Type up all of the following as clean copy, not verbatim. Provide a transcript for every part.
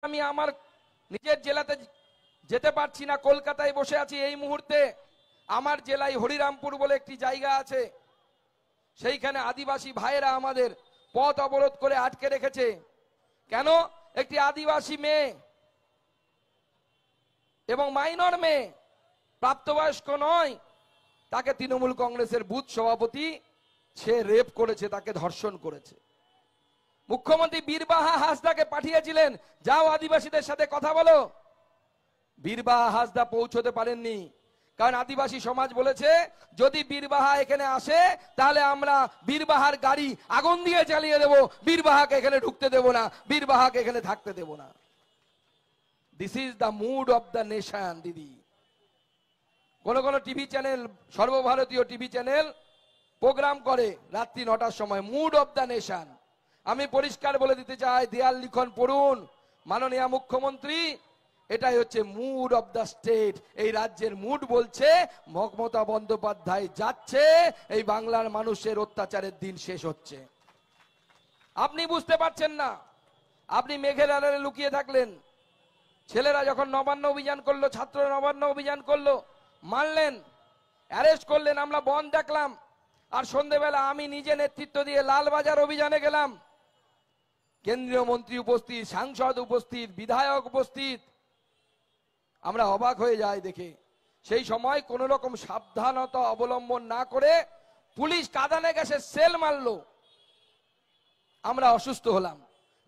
আমি আমার নিজের জেলাতে যেতে পারছি না, কলকাতায় বসে আছি এই মুহূর্তে। আমার জেলায় হরিরামপুর বলে একটি জায়গা আছে, সেইখানে আদিবাসী ভাইয়েরা আমাদের পথ অবরোধ করে আটকে রেখেছে। কেন? একটি আদিবাসী মেয়ে এবং মাইনর মেয়ে, প্রাপ্তবয়স্ক নয়, তাকে তৃণমূল কংগ্রেসের বুথ সভাপতি সে রেপ করেছে, তাকে ধর্ষণ করেছে। মুখ্যমন্ত্রী বীরবাহা হাসদাকে পাঠিয়েছিলেন, যাও আদিবাসীদের সাথে কথা বলো। বীরবাহা হাসদা পৌঁছতে পারেননি, কারণ আদিবাসী সমাজ বলেছে যদি বীরবাহা এখানে আসে তাহলে আমরা বীরবাহার গাড়ি আগুন দিয়ে জ্বালিয়ে দেব, বীরবাহাকে এখানে ঢুকতে দেব না, বীরবাহাকে এখানে থাকতে দেব না। This is the mood of the nation. দিদি, কোন কোন টিভি চ্যানেল, সর্বভারতীয় টিভি চ্যানেল প্রোগ্রাম করে রাত্রি 9টার সময়, মুড অফ দ্য নেশন। আমি পরিষ্কার বলে দিতে চাই, দেয়াল লিখন পড়ুন, মাননীয় মুখ্যমন্ত্রী, এটাই হচ্ছে মুড অফ দ্য স্টেট। এই রাজ্যের মুড বলছে মমতা বন্দ্যোপাধ্যায় যাচ্ছে, এই বাংলার মানুষের অত্যাচারের দিন শেষ হচ্ছে। আপনি বুঝতে পারছেন না, আপনি মেঘের আড়ালে লুকিয়ে থাকলেন। ছেলেরা যখন নবান্ন অভিযান করলো, ছাত্র নবান্ন অভিযান করলো, মারলেন, অ্যারেস্ট করলেন, আমরা বন্ধ দেখলাম। আর সন্ধ্যেবেলা আমি নিজে নেতৃত্ব দিয়ে লালবাজার অভিযানে গেলাম, কেন্দ্রীয় মন্ত্রী উপস্থিত, সাংসদ উপস্থিত, বিধায়ক উপস্থিত। আমরা অবাক হয়ে যাই দেখে। সেই সময় কোন রকম সাবধানতা অবলম্বন না করে পুলিশ কাঁদানে গ্যাসের সেল মারলো। আমরা অসুস্থ হলাম,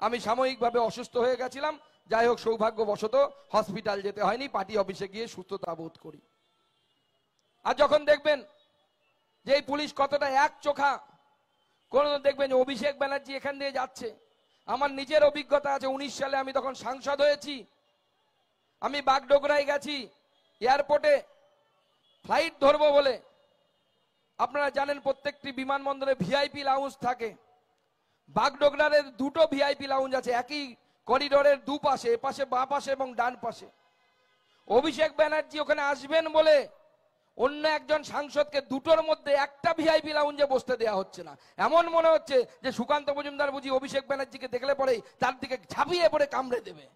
আমি সাময়িকভাবে অসুস্থ হয়ে গেছিলাম। যাই হোক, সৌভাগ্যবশত হসপিটাল যেতে হয়নি, পার্টি অফিসে গিয়ে সুস্থতা বোধ করি। আর যখন দেখবেন যে এই পুলিশ কতটা এক চোখা, কোন দেখবেন যে অভিষেক ব্যানার্জি এখান দিয়ে যাচ্ছে। আমার নিজের অভিজ্ঞতা আছে, 19 সালে আমি তখন সাংসদ হয়েছি, আমি বাগডোগরায় গেছি, এয়ারপোর্টে ফ্লাইট ধরবো বলে। আপনারা জানেন প্রত্যেকটি বিমানবন্দরে ভিআইপি লাউঞ্জ থাকে। বাগডোগরার দুটো ভিআইপি লাউঞ্জ আছে, একই করিডোরের দুপাশে, এপাশে বাঁ পাশে এবং ডান পাশে। অভিষেক ব্যানার্জি ওখানে আসবেন বলে অন্য একজন সাংসদকে দুটোর মধ্যে একটা ভিআইপি লাউঞ্জে বসতে দেওয়া হচ্ছে না। এমন মনে হচ্ছে যে সুকান্ত মজুমদার বুঝি অভিষেক ব্যানার্জিকে দেখলে পরে তার দিকে ঝাঁপিয়ে পড়ে কামড়ে দেবে।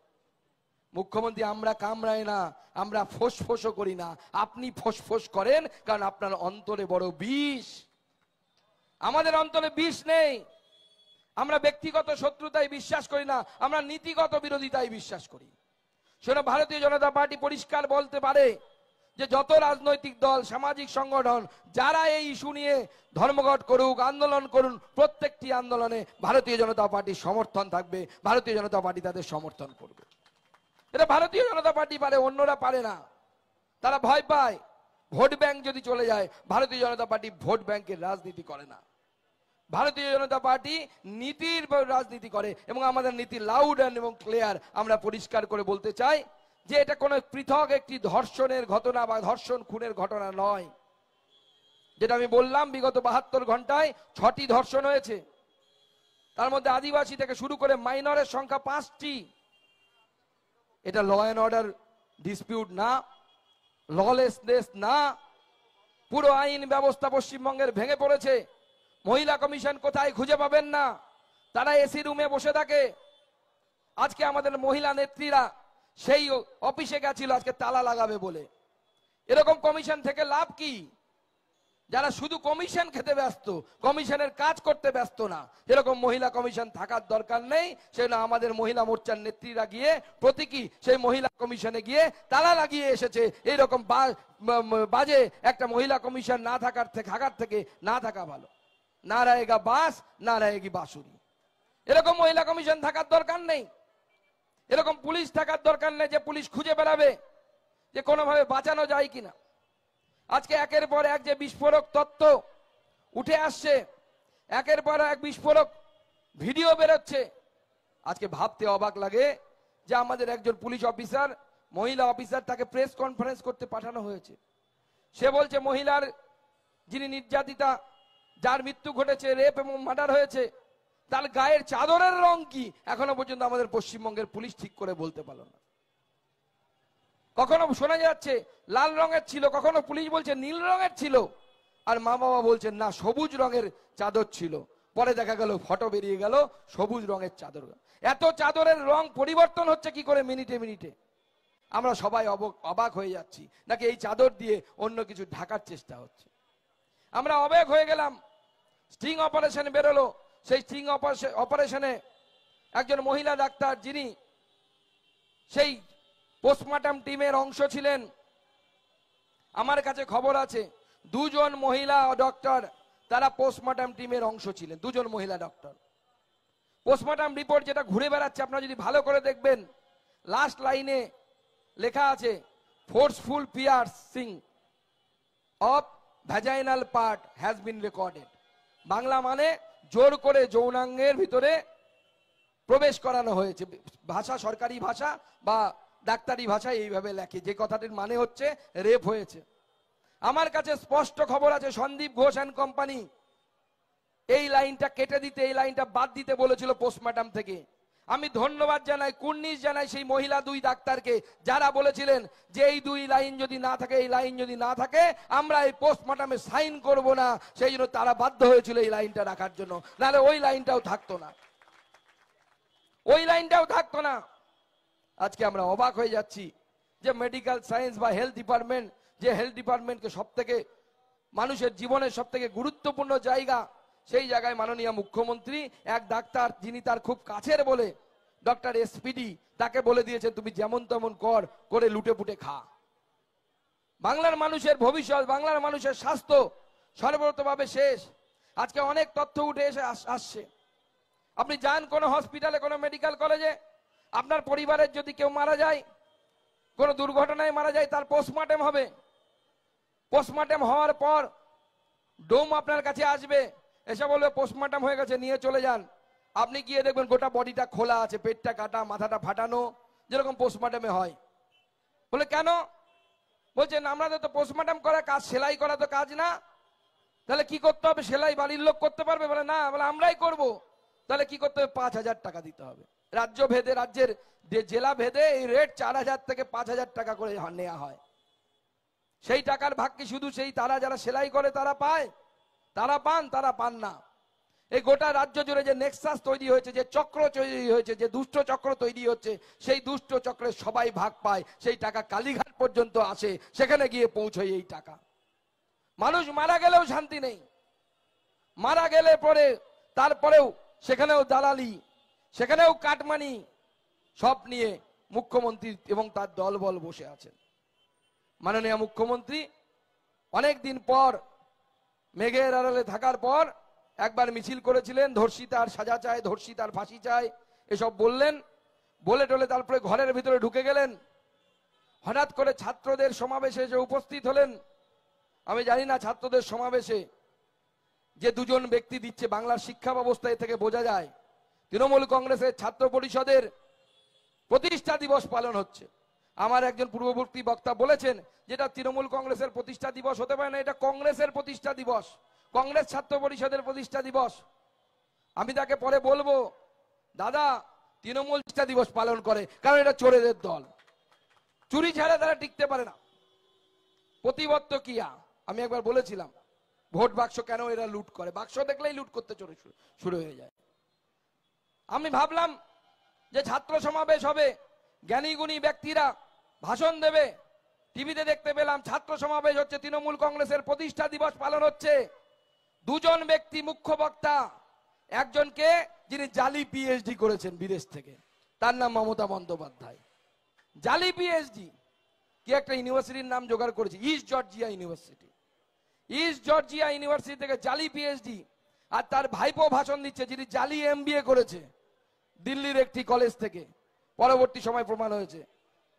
মুখ্যমন্ত্রী, আমরা কামড়াই না, আমরা ফোঁসফোঁসও করি না, আপনি ফোঁসফোঁস করেন, কারণ আপনার অন্তরে বড় বিষ। আমাদের অন্তরে বিষ নেই। আমরা ব্যক্তিগত শত্রুতায় বিশ্বাস করি না, আমরা নীতিগত বিরোধিতায় বিশ্বাস করি। সেটা ভারতীয় জনতা পার্টি পরিষ্কার বলতে পারে যে যত রাজনৈতিক দল, সামাজিক সংগঠন যারা এই ইস্যু নিয়ে ধর্মঘট করুক, আন্দোলন করুন, প্রত্যেকটি আন্দোলনে ভারতীয় জনতা পার্টির সমর্থন থাকবে, ভারতীয় জনতা পার্টি তাদের সমর্থন করবে। এটা ভারতীয় জনতা পার্টি পারে, অন্যরা পারে না। তারা ভয় পায় ভোট ব্যাংক যদি চলে যায়। ভারতীয় জনতা পার্টি ভোট ব্যাংকের রাজনীতি করে না, ভারতীয় জনতা পার্টি নীতির রাজনীতি করে। এবং আমাদের নীতি লাউড এবং ক্লিয়ার। আমরা পরিষ্কার করে বলতে চাই যে এটা কোনো পৃথক একটি ধর্ষণের ঘটনা বা ধর্ষণ খুনের ঘটনা নয়। যেটা আমি বললাম, বিগত 72 ঘন্টায় 6টি ধর্ষণ হয়েছে, তার মধ্যে আদিবাসী থেকে শুরু করে মাইনরের সংখ্যা 5টি। এটা ল অ্যান্ড অর্ডার ডিসপিউট না, ললেসনেস না, পুরো আইন ব্যবস্থা পশ্চিমবঙ্গের ভেঙে পড়েছে। মহিলা কমিশন কোথায় খুঁজে পাবেন না, তারা এসি রুমে বসে থাকে। আজকে আমাদের মহিলা নেত্রীরা সেই অফিসে গেছিল আজকে তালা লাগাবে বলে। এরকম কমিশন থেকে লাভ কি? যারা শুধু কমিশন খেতে ব্যস্ত, কমিশনের কাজ করতে ব্যস্ত না, এরকম মহিলা কমিশন থাকার দরকার নেই। সেজন্য আমাদের মহিলা মোর্চার নেত্রীরা গিয়ে প্রতীকী সেই মহিলা কমিশনে গিয়ে তালা লাগিয়ে এসেছে। এইরকম বাজে একটা মহিলা কমিশন না থাকার থেকে না থাকা ভালো। না रहेगा বাস, না रहेगी বাঁশুরি। এরকম মহিলা কমিশন থাকার দরকার নেই। এরকম পুলিশ থাকার দরকার নেই যে পুলিশ খুঁজে বেড়াবে যে কোনোভাবে বাঁচানো যায় কিনা। আজকে একের পর এক যে বিস্ফোরক তথ্য উঠে আসছে, একের পর এক বিস্ফোরক ভিডিও বেরোচ্ছে, আজকে ভাবতে অবাক লাগে যে আমাদের একজন পুলিশ অফিসার, মহিলা অফিসার, তাকে প্রেস কনফারেন্স করতে পাঠানো হয়েছে। সে বলছে মহিলার যিনি নির্যাতিতা, যার মৃত্যু ঘটেছে, রেপ এবং মার্ডার হয়েছে, তার গায়ের চাদরের রং কি এখনো পর্যন্ত আমাদের পশ্চিমবঙ্গের পুলিশ ঠিক করে বলতে পারল না। কখনো শোনা যাচ্ছে লাল রঙের ছিল, কখনো পুলিশ বলছে নীল রঙের ছিল, আর মা বাবা বলছেন না সবুজ রঙের চাদর ছিল। পরে দেখা গেল ফটো বেরিয়ে গেল সবুজ রঙের চাদর। এত চাদরের রং পরিবর্তন হচ্ছে কি করে মিনিটে মিনিটে, আমরা সবাই অবাক হয়ে যাচ্ছি। নাকি এই চাদর দিয়ে অন্য কিছু ঢাকার চেষ্টা হচ্ছে? আমরা অবাক হয়ে গেলাম। স্টিং অপারেশন বেরোলো, সেই স্টিং অপারেশনে একজন মহিলা ডাক্তার যিনি সেই পোস্টমর্টম টিমের অংশ ছিলেন, আমার কাছে খবর আছে 2 জন মহিলা ডক্টর তারা পোস্টমর্টম টিমের অংশ ছিলেন, 2 জন মহিলা ডক্টর। পোস্টমর্টম রিপোর্ট যেটা ঘুরে বেড়াচ্ছে, আপনারা যদি ভালো করে দেখবেন, লাস্ট লাইনে লেখা আছে forceful piercing of vaginal part has been recorded. Bangla মানে জোর করে যৌনাঙ্গের ভিতরে প্রবেশ করানো হয়েছে। ভাষা সরকারি ভাষা বা ডাক্তারি ভাষায় এইভাবে লেখে, যে কথাটির মানে হচ্ছে রেপ হয়েছে। আমার কাছে স্পষ্ট খবর আছে সন্দীপ ঘোষ অ্যান্ড কোম্পানি এই লাইনটা কেটে দিতে, এই লাইনটা বাদ দিতে বলেছিল পোস্টমর্টম থেকে। আমি ধন্যবাদ জানাই, কুর্নিশ জানাই সেই মহিলা 2 ডাক্তারকে যারা বলেছিলেন যে এই 2 লাইন যদি না থাকে, এই লাইন যদি না থাকে আমরা এই পোস্টমর্টমে সাইন করব না। সেই জন্য তারা বাধ্য হয়েছিল এই লাইনটা রাখার জন্য, নাহলে ওই লাইনটাও থাকতো না, ওই লাইনটাও থাকতো না। আজকে আমরা অবাক হয়ে যাচ্ছি যে মেডিকেল সায়েন্স বা হেলথ ডিপার্টমেন্ট, যে হেলথ ডিপার্টমেন্টকে সব থেকে মানুষের জীবনের সব থেকে গুরুত্বপূর্ণ জায়গা, সেই জায়গায় মাননীয় মুখ্যমন্ত্রী এক ডাক্তার যিনি তার খুব কাছের বলে ডক্টর এসপিডি, তাকে বলে দিয়েছেন তুমি যেমন তেমন করে লুটে পুটে খা। বাংলার মানুষের ভবিষ্যৎ, বাংলার মানুষের স্বাস্থ্য সর্বতভাবে শেষ। আজকে অনেক তথ্য উঠে এসে আসছে। আপনি যান কোনো হসপিটালে, কোনো মেডিকেল কলেজে, আপনার পরিবারের যদি কেউ মারা যায়, কোনো দুর্ঘটনায় মারা যায়, তার পোস্টমর্টম হবে। পোস্টমর্টম হওয়ার পর ডোম আপনার কাছে আসবে, এসে বলবে পোস্টমর্টম হয়ে গেছে, নিয়ে চলে যান। আপনি গিয়ে দেখবেন গোটা বডিটা খোলা আছে, পেটটা কাটা, মাথাটা ফাটানো, যেরকম পোস্টমর্টমে হয়। বলে কেন? বলছেন আমাদের তো পোস্টমর্টম করা কাজ, সেলাই করা তো কাজ না। তাহলে কি করতে হবে? সেলাই বাড়ির লোক করতে পারবে? বলে না, বলে আমরাই করব। তাহলে কি করতে হবে? 5,000 টাকা দিতে হবে। রাজ্য ভেদে, রাজ্যের জেলা ভেদে এই রেট 4,000 থেকে 5,000 টাকা করে নেওয়া হয়। সেই টাকার ভাগ কি শুধু সেই তারা যারা সেলাই করে তারা পায়? তারা পান? তারা পান না। এই গোটা রাজ্য জুড়ে যে নেক্সাস তৈরি হয়েছে, যে চক্র তৈরি হয়েছে, যে দুষ্ট চক্র তৈরি হচ্ছে, সেই দুষ্ট চক্রে সবাই ভাগ পায়। সেই টাকা কালীঘাট পর্যন্ত আসে, সেখানে গিয়ে পৌঁছয় এই টাকা। মানুষ মারা গেলেও শান্তি নেই, মারা গেলে পরে তারপরেও সেখানেও দালালি, সেখানেও কাটমানি, সব নিয়ে মুখ্যমন্ত্রী এবং তার দলবল বসে আছেন। মাননীয় মুখ্যমন্ত্রী অনেক দিন পর, মেঘের আড়ালে থাকার পর একবার মিছিল করেছিলেন, ধর্ষিতার সাজা চায়, ধর্ষিতার ফাঁসি চায়, এসব বললেন। বলে টলে তারপরে ঘরের ভিতরে ঢুকে গেলেন। হঠাৎ করে ছাত্রদের সমাবেশে এসে উপস্থিত হলেন। আমি জানি না ছাত্রদের সমাবেশে যে 2 জন ব্যক্তি দিচ্ছে বাংলার শিক্ষা ব্যবস্থা, এ থেকে বোঝা যায় তৃণমূল কংগ্রেসের ছাত্র পরিষদের প্রতিষ্ঠা দিবস পালন হচ্ছে। আমার একজন পূর্ববর্তী বক্তা বলেছেন যেটা তৃণমূল কংগ্রেসের প্রতিষ্ঠা দিবস হতে পারে না, এটা কংগ্রেসের প্রতিষ্ঠা দিবস, কংগ্রেস ছাত্র পরিষদের প্রতিষ্ঠা দিবস। আমি তাকে পরে বলবো, দাদা তৃণমূল প্রতিষ্ঠা দিবস পালন করে, কারণ এটা চোরেদের দল, চুরি ছাড়া তারা টিকতে পারে না। প্রতিবত্ত কিয়া আমি একবার বলেছিলাম, ভোট বাক্স কেন এরা লুট করে, বাক্স দেখলেই লুট করতে শুরু হয়ে যায়। আমি ভাবলাম যে ছাত্র সমাবেশ হবে, জ্ঞানী গুণী ব্যক্তিরা ভাষণ দেবে, টিভিতে দেখতে পেলাম ছাত্র সমাবেশ হচ্ছে, তৃণমূল কংগ্রেসের প্রতিষ্ঠা দিবস পালন হচ্ছে। 2 জন ব্যক্তি মুখ্য বক্তা, একজনকে যিনি জালি পিএইচডি করেছেন বিদেশ থেকে, তার নাম মমতা বন্দ্যোপাধ্যায়। জালি পিএইচডি কি একটা ইউনিভার্সিটির নাম জোগাড় করেছে, east Georgia university. East Georgia university থেকে জালি পিএইচডি। আর তার ভাইপো ভাষণ দিচ্ছে, যিনি জালি এমবিএ করেছে দিল্লির একটি কলেজ থেকে। পরবর্তী সময় প্রমাণ হয়েছে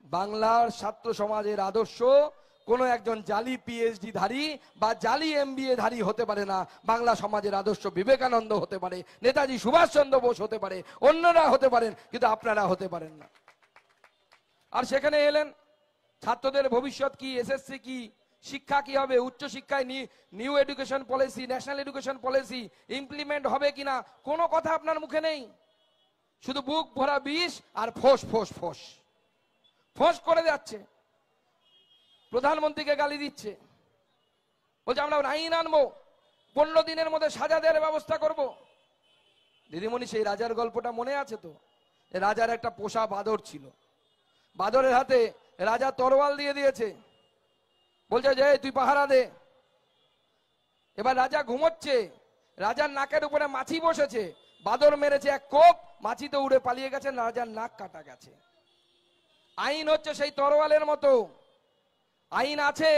বাংলার ছাত্র সমাজের আদর্শ কোন একজন জালি পিএইচডি ধারী বা জালি এমবিএ ধারী হতে পারে না। বাংলা সমাজের আদর্শ বিবেকানন্দ হতে পারে, নেতাজি সুভাষচন্দ্র বোস হতে পারে, অন্যরা হতে পারেন, কিন্তু আপনারা হতে পারেন না। আর সেখানে এলেন, ছাত্রদের ভবিষ্যৎ কি, এসএসসি কি, শিক্ষা কি হবে, উচ্চ শিক্ষায় new education policy, national education policy implement হবে কিনা, কোনো কথা আপনার মুখে নেই। শুধু বুক ভরা বিষ আর ফোঁস ফোঁস ফোঁস ফোঁস করে যাচ্ছে। প্রধানমন্ত্রীকে গালি দিচ্ছে, বলছে আমরা আইন আনবো, 15 দিনের মধ্যে সাজা দেওয়ার ব্যবস্থা করব। দিদিমণি সেই রাজার গল্পটা মনে আছে তো? রাজার একটা পোষা বাঁদর ছিল, বাঁদরের হাতে রাজা তরোয়াল দিয়ে দিয়েছে, বলছে যে তুই পাহারা দে। এবার রাজা ঘুমোচ্ছে, রাজার নাকের উপরে মাছি বসেছে, বাঁদর মেরেছে এক কোপ, মাছি তো উড়ে পালিয়ে গেছে, রাজার নাক কাটা গেছে। আইন হচ্ছে সেই তরোয়ালের মতো, আইন আছে,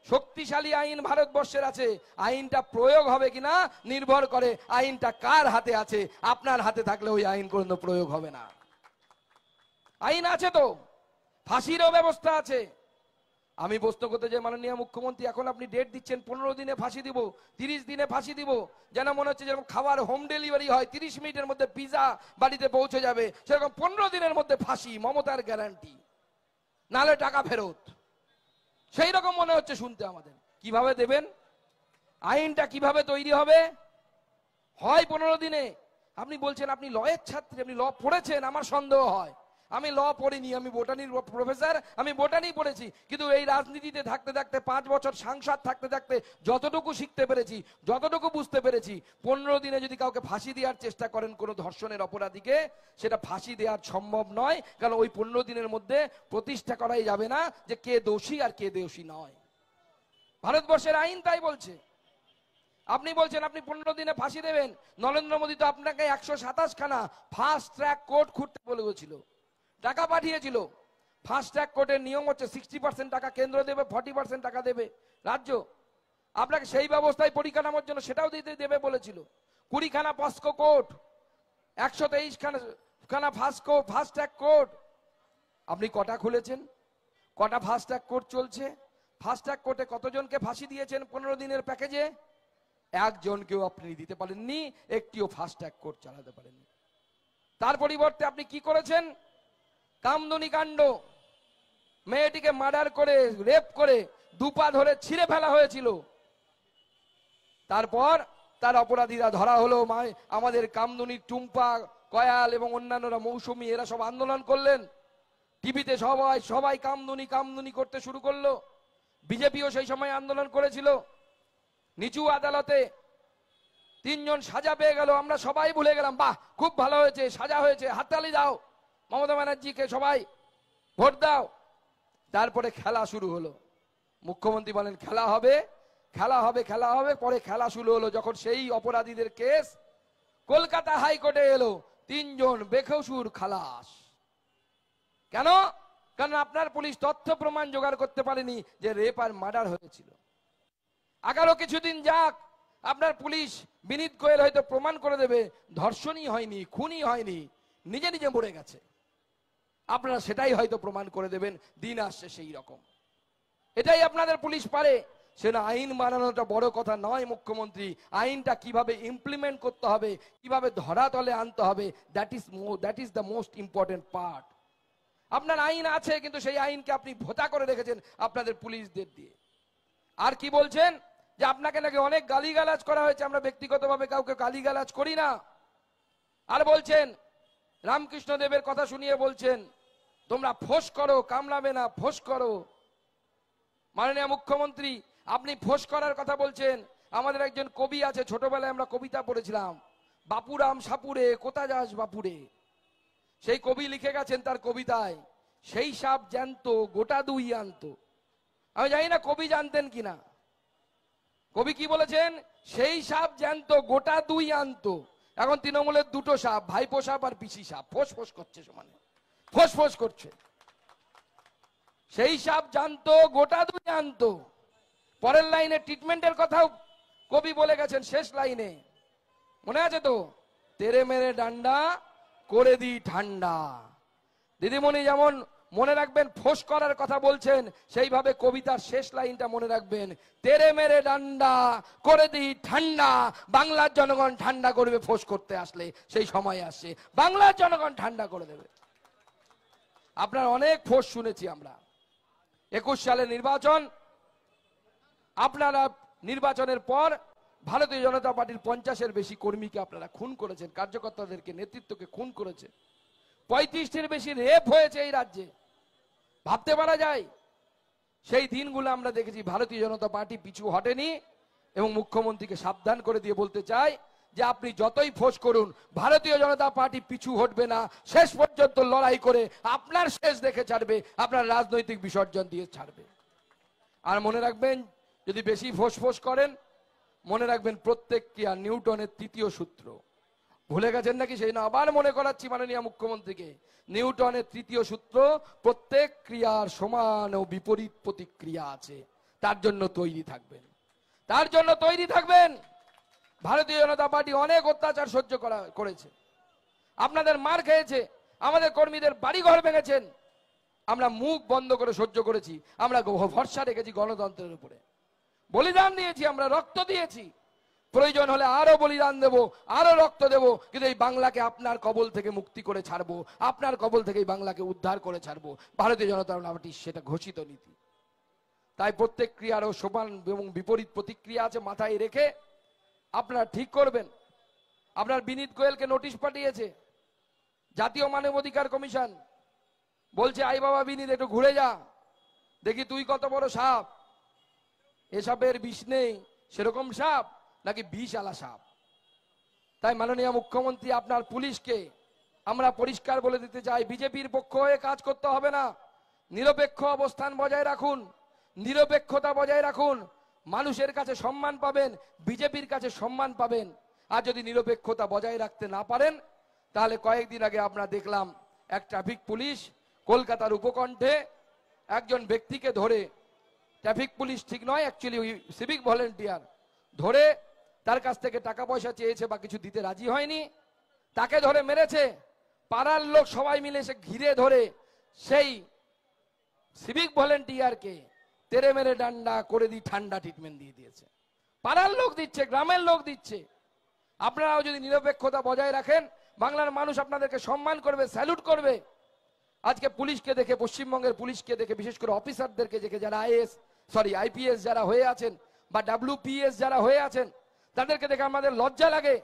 শক্তিশালী আইন ভারতবর্ষের আছে, আইনটা প্রয়োগ হবে কিনা নির্ভর করে আইনটা কার হাতে আছে। আপনার হাতে থাকলে ওই আইন কোনো প্রয়োগ হবে না। আইন আছে তো, ফাঁসিরও ব্যবস্থা আছে। আমি প্রশ্ন করতে চাই মাননীয় মুখ্যমন্ত্রী, এখন আপনি ডেট দিচ্ছেন 15 দিনে ফাঁসি দিব, 30 দিনে ফাঁসি দিব, যেন মনে হচ্ছে যেরকম খাবার হোম ডেলিভারি হয় 30 মিনিটের মধ্যে পিজা বাড়িতে পৌঁছে যাবে, সেরকম 15 দিনের মধ্যে ফাঁসি, মমতার গ্যারান্টি, নালে টাকা ফেরত, সেই রকম মনে হচ্ছে শুনতে আমাদের। কিভাবে দেবেন? আইনটা কিভাবে তৈরি হবে? হয় 15 দিনে। আপনি বলছেন আপনি লয়ের ছাত্রী, আপনি ল পড়েছেন, আমার সন্দেহ হয়। আমি ল পড়িনি, আমি বোটানির প্রফেসর, আমি বোটানি পড়েছি, কিন্তু এই রাজনীতিতে থাকতে থাকতে 5 বছর সাংসদ থাকতে থাকতে যতটুকু শিখতে পেরেছি, যতটুকু বুঝতে পেরেছি, 15 দিনে যদি কাউকে ফাঁসি দেওয়ার চেষ্টা করেন কোনো ধর্ষণের অপরাধীকে, সেটা ফাঁসি দেওয়ার সম্ভব নয়, কারণ ওই 15 দিনের মধ্যে প্রতিষ্ঠা করাই যাবে না যে কে দোষী আর কে দোষী নয়। ভারতবর্ষের আইন তাই বলছে। আপনি বলছেন আপনি 15 দিনে ফাঁসি দেবেন, নরেন্দ্র মোদী তো আপনাকে 127 খানা ফাস্ট ট্র্যাক কোর্ট খুঁড়তে বলেছিল, টাকা পাঠিয়েছিল। ফাস্ট ট্র্যাক কোর্টের নিয়ম হচ্ছে 60% টাকা কেন্দ্র দেবে, 40% টাকা দেবে রাজ্য। আপনাকে সেই ব্যবস্থায় পরিকাঠামোর জন্য সেটাও দিতে দেবে বলেছিল। 20 খানা পস্কো কোর্ট, 123 খানা ফাস্ট ট্র্যাক কোর্ট। আপনি কটা খুলেছেন? কটা ফাস্ট ট্র্যাক কোর্ট চলছে? ফাস্ট ট্র্যাক কোর্টে কতজনকে ফাঁসি দিয়েছেন 15 দিনের প্যাকেজে? একজনকেও আপনি দিতে পারেননি, একটিও ফাস্ট ট্র্যাক কোর্ট চালাতে পারেননি। তার পরিবর্তে আপনি কি করেছেন? কামদুনি কাণ্ড, মেয়েটিকে মার্ডার করে, রেপ করে 2 পা ধরে ছিঁড়ে ফেলা হয়েছিল, তারপর তার অপরাধীরা ধরা হলো। আমাদের কামদুনি, টুম্পা, কয়াল এবং অন্যান্যরা, মৌসুমী, এরা সব আন্দোলন করলেন, টিভিতে সবাই কামদুনি কামদুনি করতে শুরু করলো। বিজেপিও সেই সময় আন্দোলন করেছিল। নিচু আদালতে 3 জন সাজা পেয়ে গেল, আমরা সবাই ভুলে গেলাম, বাহ খুব ভালো হয়েছে, সাজা হয়েছে, হাততালি দাও, মমতা ব্যানার্জিকে সবাই ভোট দাও। তারপরে খেলা শুরু হলো। মুখ্যমন্ত্রী বলেন খেলা হবে, খেলা হবে, খেলা হবে। পরে খেলা শুরু হলো যখন সেই অপরাধীদের কেস কলকাতা হাইকোর্টে এলো, 3 জন বেকসুর খালাস। কেন? কারণ আপনার পুলিশ তথ্য প্রমাণ জোগাড় করতে পারেনি যে রেপ আর মার্ডার হয়েছিল। 11 কিছুদিন যাক, আপনার পুলিশ বিনীত গোয়েল হয়তো প্রমাণ করে দেবে ধর্ষণই হয়নি, খুনই হয়নি, নিজে নিজে মরে গেছে। আপনারা সেটাই হয়তো প্রমাণ করে দেবেন, দিন আসছে সেই রকম। এটাই আপনাদের পুলিশ পারে। সেটা আইন বানানোটা বড় কথা নয় মুখ্যমন্ত্রী, আইনটা কিভাবে ইমপ্লিমেন্ট করতে হবে, কিভাবে ধরাতলে আনতে হবে, that is the most important part. আপনার আইন আছে, কিন্তু সেই আইনকে আপনি ভোতা করে রেখেছেন আপনাদের পুলিশদের দিয়ে। আর কি বলছেন? যে আপনাকে নাকি অনেক গালিগালাজ করা হয়েছে। আমরা ব্যক্তিগতভাবে কাউকে গালিগালাজ করি না। আর বলছেন রামকৃষ্ণ দেবের কথা শুনিয়ে বলছেন তোমরা ফোঁস করো, কামড়াবে না, ফোঁস করো। মাননীয় মুখ্যমন্ত্রী, আপনি ফোঁস করার কথা বলছেন। আমাদের একজন কবি আছে, ছোটবেলায় আমরা কবিতা পড়েছিলাম, বাপুরাম সাপুরে কোথা যাস বাপুরে। সেই কবি লিখে গেছেন তার কবিতায়, সেই সাপ জ্যান্ত গোটা 2 আনতো। আমি জানি না কবি জানতেন কিনা। কবি কি বলেছেন? সেই সাপ জ্যান্ত গোটা 2 আনতো। এখন তৃণমূলের 2টো সাপ, ভাইপো সাপ আর পিসি সাপ, ফোঁস ফোঁস করছে, সমানে ফোঁস ফোঁস করছে। সেই সাপ জানতো গোটা 2 আনতো। পরের লাইনে ট্রিটমেন্টের কথাও কবি বলে গেছেন, শেষ লাইনে মনে আছে তো, তেরে মেরে ডান্ডা করে দি ঠান্ডা। দিদিমণি যেমন মনে রাখবেন ফোঁস করার কথা বলছেন, সেইভাবে কবিতার শেষ লাইনটা মনে রাখবেন, তেরে মেরে ডান্ডা করে দি ঠান্ডা। বাংলার জনগণ ঠান্ডা করবে ফোঁস করতে আসলে, সেই সময় আসছে, বাংলার জনগণ ঠান্ডা করে দেবে। আপনার অনেক ফোঁস শুনেছি আমরা। 21 সালে নির্বাচন, আপনারা নির্বাচনের পর ভারতীয় জনতা পার্টির 50-এর বেশি কর্মীকে আপনারা খুন করেছেন, কার্যকর্তাদেরকে, নেতৃত্বকে খুন করেছেন। 35-টির বেশি রেপ হয়েছে এই রাজ্যে। ভাবতে পারা যায়? সেই দিনগুলো আমরা দেখেছি। ভারতীয় জনতা পার্টি পিছু হটেনি এবং মুখ্যমন্ত্রীকে সাবধান করে দিয়ে বলতে চাই যে আপনি যতই ফোর্স করুন ভারতীয় জনতা পার্টি পিছু হটবে না, শেষ পর্যন্ত লড়াই করে আপনার শেষ দেখে ছাড়বে, আপনার রাজনৈতিক বিসর্জন দিয়ে ছাড়বে। আর মনে রাখবেন, যদি বেশি ফোঁস করেন, মনে রাখবেন প্রত্যেক ক্রিয়া নিউটনের তৃতীয় সূত্র ভুলে গেছেন নাকি? সেই না আবার মনে করাচ্ছি মাননীয় মুখ্যমন্ত্রীকে, নিউটনের তৃতীয় সূত্র, প্রত্যেক ক্রিয়ার সমান ও বিপরীত প্রতিক্রিয়া আছে, তার জন্য তৈরি থাকবেন, তার জন্য তৈরি থাকবেন। ভারতীয় জনতা পার্টি অনেক অত্যাচার সহ্য করেছে, আপনাদের মার খেয়েছে, আমাদের কর্মীদের বাড়িঘর ভেঙেছেন, আমরা মুখ বন্ধ করে সহ্য করেছি, আমরা ভরসা রেখেছি গণতন্ত্রের উপরে, বলিদান দিয়েছি, আমরা রক্ত দিয়েছি, প্রয়োজন হলে আরো বলিদান দেব, আরো রক্ত দেব, কিন্তু এই বাংলাকে আপনার কবল থেকে মুক্তি করে ছাড়বো, আপনার কবল থেকে এই বাংলাকে উদ্ধার করে ছাড়বো। ভারতীয় জনতা পার্টি সেটা ঘোষিত নীতি। তাই প্রত্যেক ক্রিয়ারও সমান এবং বিপরীত প্রতিক্রিয়া আছে, মাথায় রেখে আপনারা ঠিক করবেন। আপনার বিনীত গোয়েলকে নোটিশ পাঠিয়েছে জাতীয় মানবাধিকার কমিশন, বলছে আই বাবা বিনীত একটু ঘুরে যা, দেখি তুই কত বড় সাপ, এসবের বিষ নেই সেরকম সাপ নাকি বিষ আলা সাপ। তাই মাননীয় মুখ্যমন্ত্রী, আপনার পুলিশকে আমরা পরিষ্কার বলে দিতে চাই, বিজেপির পক্ষ হয়ে কাজ করতে হবে না, নিরপেক্ষ অবস্থান বজায় রাখুন, নিরপেক্ষতা বজায় রাখুন, মানুষের কাছে সম্মান পাবেন, বিজেপির কাছে সম্মান পাবেন। আর যদি নিরপেক্ষতা বজায় রাখতে না পারেন, তাহলে কয়েকদিন আগে আমরা দেখলাম এক ট্রাফিক পুলিশ কলকাতার উপকণ্ঠে একজন ব্যক্তিকে ধরে, ট্রাফিক পুলিশ ঠিক নয়, অ্যাকচুয়ালি সিভিক ভলেন্টিয়ার, ধরে তার কাছ থেকে টাকা পয়সা চেয়েছে বা কিছু দিতে রাজি হয়নি, তাকে ধরে মেরেছে। পাড়ার লোক সবাই মিলে এসে ঘিরে ধরে সেই সিভিক ভলেন্টিয়ারকে তেরে মেরে ডান্ডা করে দিয়ে ঠান্ডা ট্রিটমেন্ট দিয়ে দিয়েছে। পাড়ার লোক দিচ্ছে, গ্রামের লোক দিচ্ছে। আপনারাও যদি নিরপেক্ষতা বজায় রাখেন, বাংলার মানুষ আপনাদেরকে সম্মান করবে, স্যালুট করবে। আজকে পুলিশকে দেখে, পশ্চিমবঙ্গের পুলিশকে দেখে, বিশেষ করে অফিসারদেরকে দেখে, যারা আইপিএস যারা হয়ে আছেন বা WPS যারা হয়ে আছেন, তাদেরকে দেখে আমাদের লজ্জা লাগে।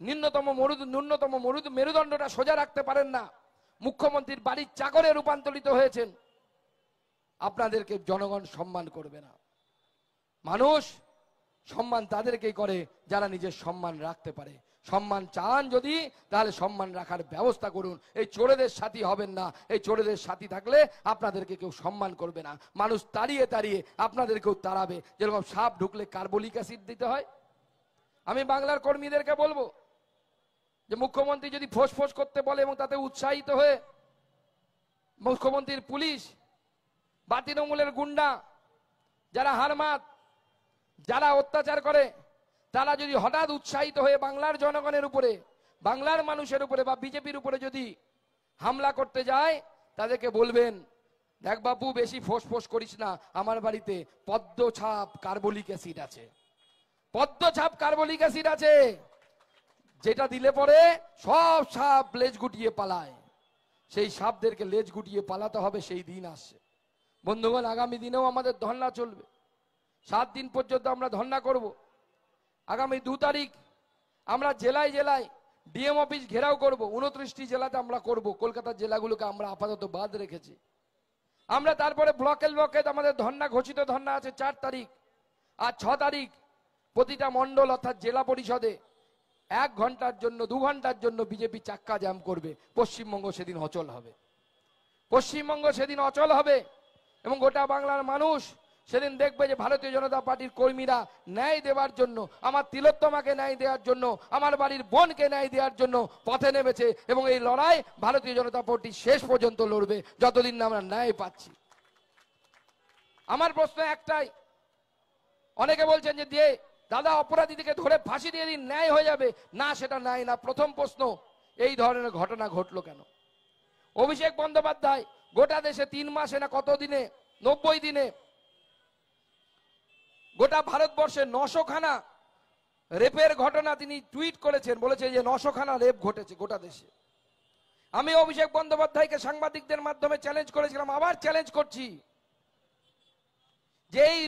ন্যূনতম মেরুদণ্ডটা সোজা রাখতে পারেন না, মুখ্যমন্ত্রীর বাড়ির চাকরে রূপান্তরিত হয়েছেন। আপনাদেরকে জনগণ সম্মান করবে না। মানুষ সম্মান তাদেরকেই করে যারা নিজের সম্মান রাখতে পারে। সম্মান চান যদি, তাহলে সম্মান রাখার ব্যবস্থা করুন। এই চোরেদের সাথী হবেন না, এই চোরেদের সাথী থাকলে আপনাদেরকে কেউ সম্মান করবে না। মানুষ তাড়িয়ে তাড়িয়ে আপনাদেরকেও তাড়াবে, যেরকম সাপ ঢুকলে কার্বলিক অ্যাসিড দিতে হয়। আমি বাংলার কর্মীদেরকে বলবো যে মুখ্যমন্ত্রী যদি ফোঁস করতে বলে এবং তাতে উৎসাহিত হয়ে মুখ্যমন্ত্রীর পুলিশ বা তৃণমূলের গুন্ডা যারা হারমাত, যারা অত্যাচার করে, তারা যদি হঠাৎ উৎসাহিত হয়ে বাংলার জনগণের উপরে, বাংলার মানুষের উপরে বা বিজেপির উপরে যদি হামলা করতে যায়, তাদেরকে বলবেন, দেখ বাবু, বেশি ফোঁস করিস না, আমার বাড়িতে পদ্মছাপ কার্বলিক অ্যাসিড আছে, পদ্মছাপ কার্বলিক অ্যাসিড আছে, যেটা দিলে পরে সব সাপ লেজ গুটিয়ে পালায়। সেই সাপদেরকে লেজ গুটিয়ে পালাতে হবে, সেই দিন আসছে। বন্ধুগণ, আগামী দিনেও আমাদের ধর্ণা চলবে, 7 দিন পর্যন্ত আমরা ধর্ণা করব। আগামী 2 তারিখ আমরা জেলায় জেলায় ডিএম অফিস ঘেরাও করব, 29টি জেলাতে আমরা করব। কলকাতার জেলাগুলোকে আমরা আপাতত বাদ রেখেছি। আমরা তারপরে ব্লকে আমাদের ধর্ণা, ঘোষিত ধর্ণা আছে 4 তারিখ আর 6 তারিখ। প্রতিটা মন্ডল অর্থাৎ জেলা পরিষদে 1 ঘন্টার জন্য, 2 ঘন্টার জন্য বিজেপি চাক্কা জ্যাম করবে। পশ্চিমবঙ্গ সেদিন অচল হবে, পশ্চিমবঙ্গ সেদিন অচল হবে এবং গোটা বাংলার মানুষ সেদিন দেখবে যে ভারতীয় জনতা পার্টির কর্মীরা ন্যায় দেওয়ার জন্য, আমার তিলোত্তমাকে ন্যায় দেওয়ার জন্য, আমার বাড়ির বোনকে ন্যায় দেওয়ার জন্য পথে নেমেছে। এবং এই লড়াই ভারতীয় জনতা পার্টি শেষ পর্যন্ত লড়বে, যতদিন না আমরা ন্যায় পাচ্ছি। আমার প্রশ্ন একটাই, অনেকে বলছেন যে দিয়ে দাদা অপরাধীদেরকে ধরে ফাঁসি দিয়ে দিন, ন্যায় হয়ে যাবে। না, সেটা ন্যায় না। প্রথম প্রশ্ন, এই ধরনের ঘটনা ঘটলো কেন? অভিষেক বন্দ্যোপাধ্যায় গোটা দেশে 3 মাসে না কত দিনে, 90 দিনে গোটা ভারতবর্ষে 900 খানা রেপের ঘটনা তিনি টুইট করেছেন, বলেছে যে 900 খানা রেপ ঘটেছে গোটা দেশে। আমি অভিষেক বন্দ্যোপাধ্যায়কে সাংবাদিকদের মাধ্যমে চ্যালেঞ্জ করেছিলাম, আবার চ্যালেঞ্জ করছি, যে এই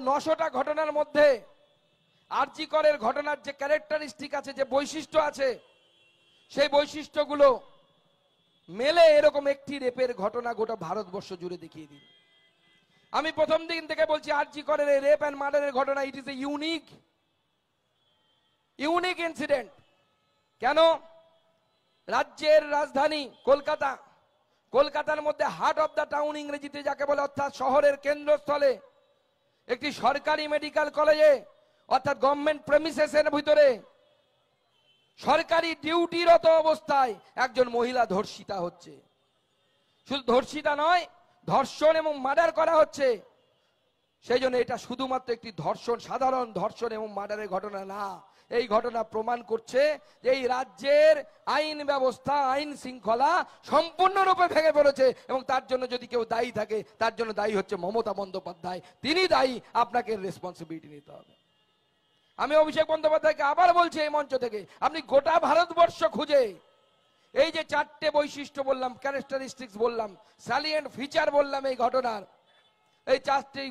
900টা ঘটনার মধ্যে আরজি করের ঘটনার যে ক্যারেক্টারিস্টিক আছে, যে বৈশিষ্ট্য আছে, সেই বৈশিষ্ট্যগুলো মেলে এরকম একটি রেপের ঘটনা গোটা ভারতবর্ষ জুড়ে দেখিয়ে দিন। আমি প্রথম দিন থেকে বলছি, আরজি করের রেপ অ্যান্ড মার্ডারের ঘটনা, it is a unique, unique incident. কেন? রাজ্যের রাজধানী কলকাতা, কলকাতার মধ্যে হার্ট অফ দ্য টাউন ইংরেজিতে যাকে বলে, অর্থাৎ শহরের কেন্দ্রস্থলে একটি সরকারি মেডিকেল কলেজে অর্থাৎ গভর্নমেন্ট প্রেমিসেসের ভিতরে সরকারি ডিউটিরত অবস্থায় একজন মহিলা ধর্ষিতা হচ্ছে। শুধু ধর্ষিতা নয়, ধর্ষণ এবং মার্ডার করা হচ্ছে। সেই জন্য এটা শুধুমাত্র একটি ধর্ষণ, সাধারণ ধর্ষণ এবং মার্ডারের ঘটনা না। এই ঘটনা প্রমাণ করছে যে এই রাজ্যের আইন ব্যবস্থা, আইন শৃঙ্খলা সম্পূর্ণরূপে ভেঙে পড়েছে এবং তার জন্য যদি কেউ দায়ী থাকে, তার জন্য দায়ী হচ্ছে মমতা বন্দ্যোপাধ্যায়। তিনি দায়ী, আপনাকে রেসপন্সিবিলিটি নিতে হবে। আমি অভিষেক বন্দ্যোপাধ্যায়কে আবার বলছি এই মঞ্চ থেকে, আপনি গোটা ভারতবর্ষ খুঁজে এই যে 4টে বৈশিষ্ট্য বললাম, ক্যারেক্টারিস্টিক্স বললাম, স্যালিয়েন্ট ফিচার বললাম এই ঘটনার, এই 4টি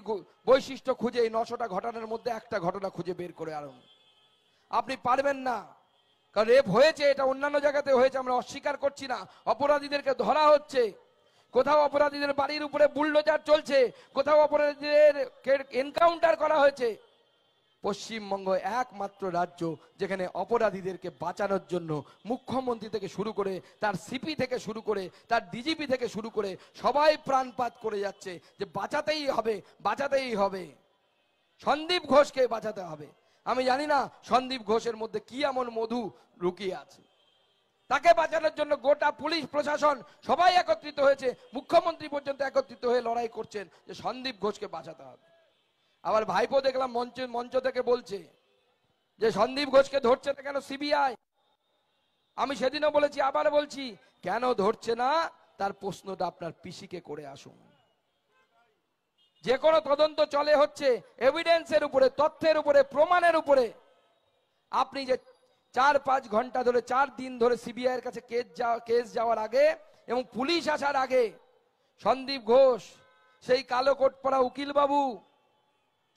বৈশিষ্ট্য খুঁজে এই 900টা ঘটনার মধ্যে একটা ঘটনা খুঁজে বের করে আনুন। আপনি পারবেন না, কারণ রেপ হয়েছে, এটা অন্যান্য জায়গাতে হয়েছে, আমরা অস্বীকার করছি না। অপরাধীদেরকে ধরা হচ্ছে, কোথাও অপরাধীদের বাড়ির উপরে বুলডোজার চলছে, কোথাও অপরাধীদের এনকাউন্টার করা হয়েছে। পশ্চিমবঙ্গ একমাত্র রাজ্য যেখানে অপরাধীদেরকে বাঁচানোর জন্য মুখ্যমন্ত্রী থেকে শুরু করে, তার সিপি থেকে শুরু করে, তার ডিজিপি থেকে শুরু করে সবাই প্রাণপাত করে যাচ্ছে যে বাঁচাতেই হবে, বাঁচাতেই হবে, সন্দীপ ঘোষকে বাঁচাতে হবে। আমি জানি না সন্দীপ ঘোষের মধ্যে কি এমন মধু লুকিয়ে আছে, তাকে বাঁচানোর জন্য গোটা পুলিশ প্রশাসন সবাই একত্রিত হয়েছে, মুখ্যমন্ত্রী পর্যন্ত একত্রিত হয়ে লড়াই করছেন যে সন্দীপ ঘোষকে বাঁচাতে হবে। আবার ভাইপো দেখলাম মঞ্চ থেকে বলছে যে সন্দীপ ঘোষকে ধরছে না কেন সিবিআই। আমি সেদিনও বলেছি, আবার বলছি, কেন ধরছে না তার প্রশ্নটা আপনার পিসিকে করে আসুন। যে কোনো তদন্ত চলে হচ্ছে এভিডেন্সের উপরে, তথ্যের উপরে, প্রমাণের উপরে। আপনি যে 4-5 ঘন্টা ধরে, 4 দিন ধরে সিবিআই এর কাছে কেস যাওয়ার আগে এবং পুলিশ আসার আগে সন্দীপ ঘোষ, সেই কালো কোট পরা উকিল বাবু,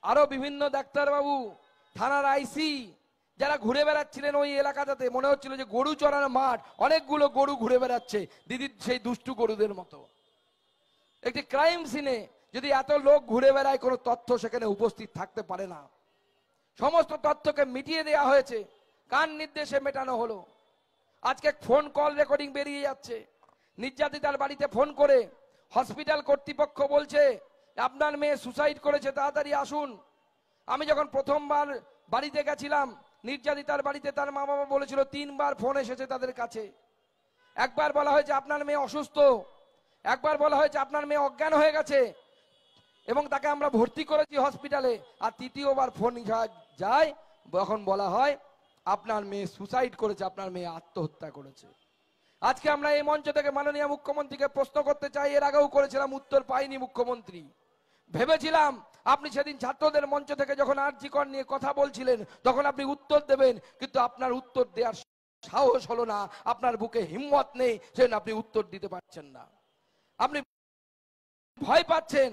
আরো বিভিন্ন ডাক্তার বাবু, থানার আইসি যারা ঘুরে বেড়াচ্ছিলেন ওই এলাকাটাতে, মনে হচ্ছিল যে গরু চড়ার মাঠ, অনেকগুলো গরু ঘুরে বেড়াচ্ছে দিদির সেই দুষ্টু গরুদের মতো। একটি ক্রাইম সিনে যদি এত লোক ঘুরে বেড়ায়, কোনো তথ্য সেখানে উপস্থিত থাকতে পারে না। সমস্ত তথ্যকে মিটিয়ে দেওয়া হয়েছে, কার নির্দেশে মেটানো হলো। আজকে ফোন কল রেকর্ডিং বেরিয়ে যাচ্ছে, নির্যাতিতার বাড়িতে ফোন করে হসপিটাল কর্তৃপক্ষ বলছে আপনার মেয়ে সুসাইড করেছে, তাড়াতাড়ি আসুন। আমি যখন প্রথমবার বাড়িতে গেছিলাম নির্যাতিতার বাড়িতে, তার মা বাবা বলেছিল 3 বার ফোন এসেছে তাদের কাছে। একবার বলা হয়েছে আপনার মেয়ে অসুস্থ, একবার বলা হয়েছে আপনার মেয়ে অজ্ঞান হয়ে গেছে এবং তাকে আমরা ভর্তি করেছি হসপিটালে, আর তৃতীয়বার ফোন যায় তখন বলা হয় আপনার মেয়ে সুসাইড করেছে, আপনার মেয়ে আত্মহত্যা করেছে। আজকে আমরা এই মঞ্চ থেকে মাননীয় মুখ্যমন্ত্রীকে প্রশ্ন করতে চাই, এর আগেও করেছিলাম, উত্তর পাইনি মুখ্যমন্ত্রী। ভেবেছিলাম আপনি সেদিন ছাত্রদের মঞ্চ থেকে যখন আরজি কর নিয়ে কথা বলছিলেন তখন আপনি উত্তর দেবেন, কিন্তু আপনার উত্তর দেওয়ার সাহস হলো না, আপনার বুকে হিম্মত নেই, সেজন্য আপনি উত্তর দিতে পারছেন না। আপনি ভয় পাচ্ছেন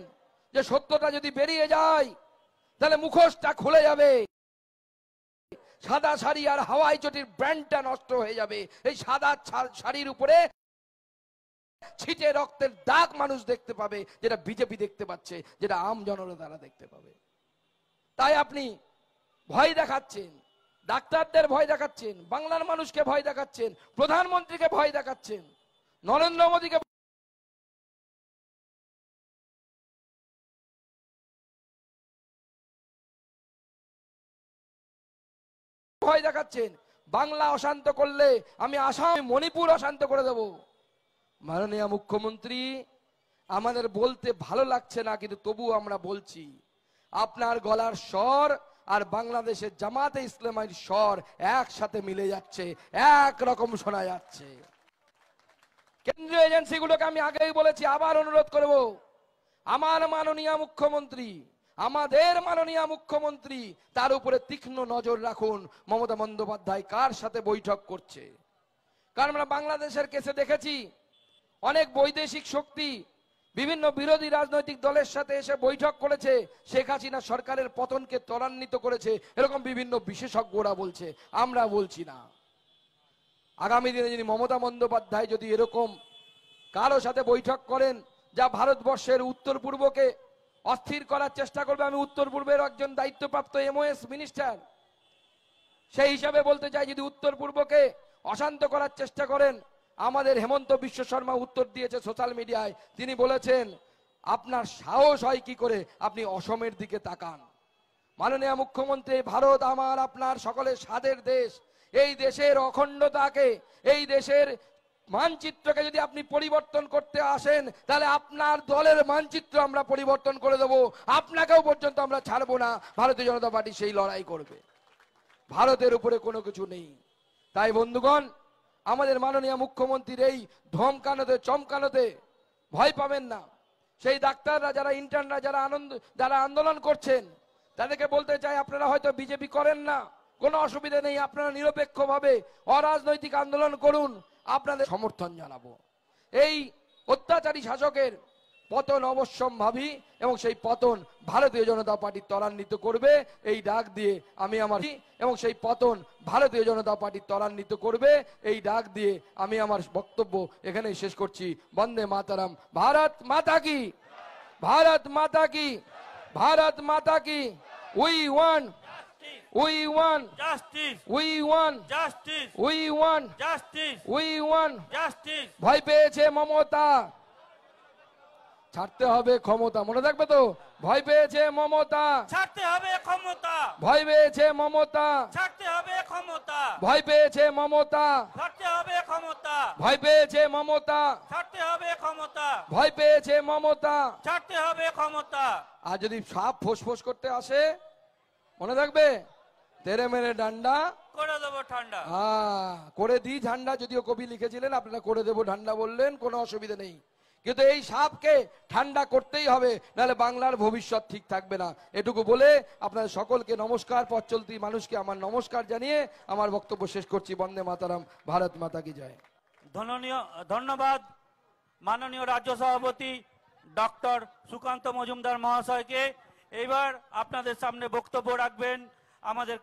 যে সত্যটা যদি বেরিয়ে যায় তাহলে মুখোশটা খুলে যাবে, সাদা শাড়ি আর হাওয়াই চটির ব্র্যান্ডটা নষ্ট হয়ে যাবে। এই সাদা শাড়ির উপরে ছিটে রক্তের দাগ মানুষ দেখতে পাবে, যেটা বিজেপি দেখতে পাচ্ছে, যেটা আম জনতা দেখতে পাবে। তাই আপনি ভয় দেখাচ্ছেন, ডাক্তারদের ভয় দেখাচ্ছেন, বাংলার মানুষকে ভয় দেখাচ্ছেন, প্রধানমন্ত্রীকে ভয় দেখাচ্ছেন, নরেন্দ্র মোদীকে ভয় দেখাচ্ছেন। বাংলা অশান্ত করলে আমি আসাম, মণিপুর অশান্ত করে দেব। মাননীয় মুখ্যমন্ত্রী, আমাদের বলতে ভালো লাগছে না, কিন্তু তবু আমরা বলছি, আপনার গলার স্বর আর বাংলাদেশের জামাতে ইসলামীর স্বর একসাথে মিলে যাচ্ছে, এক রকম শোনা যাচ্ছে। কেন্দ্রীয় এজেন্সিগুলোকে আমি আগেই বলেছি, আবার অনুরোধ করব, আমার মাননীয় মুখ্যমন্ত্রী, আমাদের মাননীয় মুখ্যমন্ত্রী, তার উপরে তীক্ষ্ণ নজর রাখুন মমতা বন্দ্যোপাধ্যায় কার সাথে বৈঠক করছে। কারণ আমরা বাংলাদেশের কেসে দেখেছি অনেক বৈদেশিক শক্তি বিভিন্ন বিরোধী রাজনৈতিক দলের সাথে এসে বৈঠক করেছে, শেখ হাসিনা সরকারের পতনকে ত্বরান্বিত করেছে, এরকম বিভিন্ন বিশেষজ্ঞরা বলছে, আমরা বলছি না। আগামী দিনে যদি মমতা বন্দ্যোপাধ্যায় যদি এরকম কারো সাথে বৈঠক করেন যা ভারতবর্ষের উত্তর পূর্বকে অস্থির করার চেষ্টা করবে, আমি উত্তর পূর্বের একজন দায়িত্বপ্রাপ্ত MOS মিনিস্টার, সেই হিসাবে বলতে চাই, যদি উত্তর পূর্বকে অশান্ত করার চেষ্টা করেন, আমাদের হেমন্ত বিশ্ব শর্মা উত্তর দিয়েছে সোশ্যাল মিডিয়ায়। তিনি বলেছেন, আপনার সাহস হয় কি করে আপনি অসমের দিকে তাকান। মাননীয় মুখ্যমন্ত্রী, ভারত আমার আপনার সকলের স্বাদের দেশ। এই দেশের অখণ্ডতাকে, এই দেশের মানচিত্রকে যদি আপনি পরিবর্তন করতে আসেন, তাহলে আপনার দলের মানচিত্র আমরা পরিবর্তন করে দেবো, আপনাকেও পর্যন্ত আমরা ছাড়বো না। ভারতীয় জনতা পার্টি সেই লড়াই করবে। ভারতের উপরে কোনো কিছু নেই। তাই বন্ধুগণ, আমাদের মাননীয় মুখ্যমন্ত্রীর এই ধমকানোতে চমকানোতে ভয় পাবেন না। সেই ডাক্তাররা, যারা ইন্টার্নরা, যারা আন্দোলন করছেন, তাদেরকে বলতে চাই, আপনারা হয়তো বিজেপি করেন না, কোনো অসুবিধা নেই, আপনারা নিরপেক্ষভাবে অরাজনৈতিক আন্দোলন করুন, আপনাদের সমর্থন জানাবো। এই অত্যাচারী শাসকের পতন অবশ্যম্ভাবী, এবং সেই পতন ভারতীয় জনতা পার্টি ত্বরান্বিত করবে এই ডাক দিয়ে আমি আমার এবং সেই পতন ভারতীয় জনতা পার্টি ত্বরান্বিত করবে এই ডাক দিয়ে আমি আমার বক্তব্য এখানেই শেষ করছি। বন্দে মাতারাম। ভারত মাতা কি, ভারত মাতা কি, ভারত মাতা কি। We want, we want justice, we want justice, we want justice, we want. Justice. ভয় পেয়েছে মমতা, ছাড়তে হবে ক্ষমতা। মনে থাকবে তো, ভয় পেয়েছে মমতা, ছাড়তে হবে ক্ষমতা, ভয় পেয়েছে মমতা, ছাড়তে হবে ক্ষমতা, ভয় পেয়েছে মমতা, ছাড়তে হবে ক্ষমতা, ভয় পেয়েছে মমতা, ছাড়তে হবে ক্ষমতা, ভয় পেয়েছে মমতা। ছাড়তে হবে ক্ষমতা। আর যদি সাপ ফোঁস করতে আসে, মনে থাকবে, তেরে মেরে ডান্ডা করে দেবো ঠান্ডা। করে দিই ঝান্ডা। যদিও কবি লিখেছিলেন, আপনারা করে দেবো ঠান্ডা বললেন, কোনো অসুবিধা নেই। কিন্তু এই সাপকে ঠান্ডা করতেই হবে, নাহলে বাংলার ভবিষ্যৎ ঠিক থাকবে না। এটুকু বলে আপনাদের সকলকে নমস্কার, পথ চলতি মানুষকে আমার নমস্কার জানিয়ে আমার বক্তব্য শেষ করছি। বন্দে মাতারাম। ভারত মাতা কি জয়। ধন্যবাদ মাননীয় রাজ্য সভাপতি ডক্টর সুকান্ত মজুমদার মহাশয়কে। এবার আপনাদের সামনে বক্তব্য রাখবেন আমাদের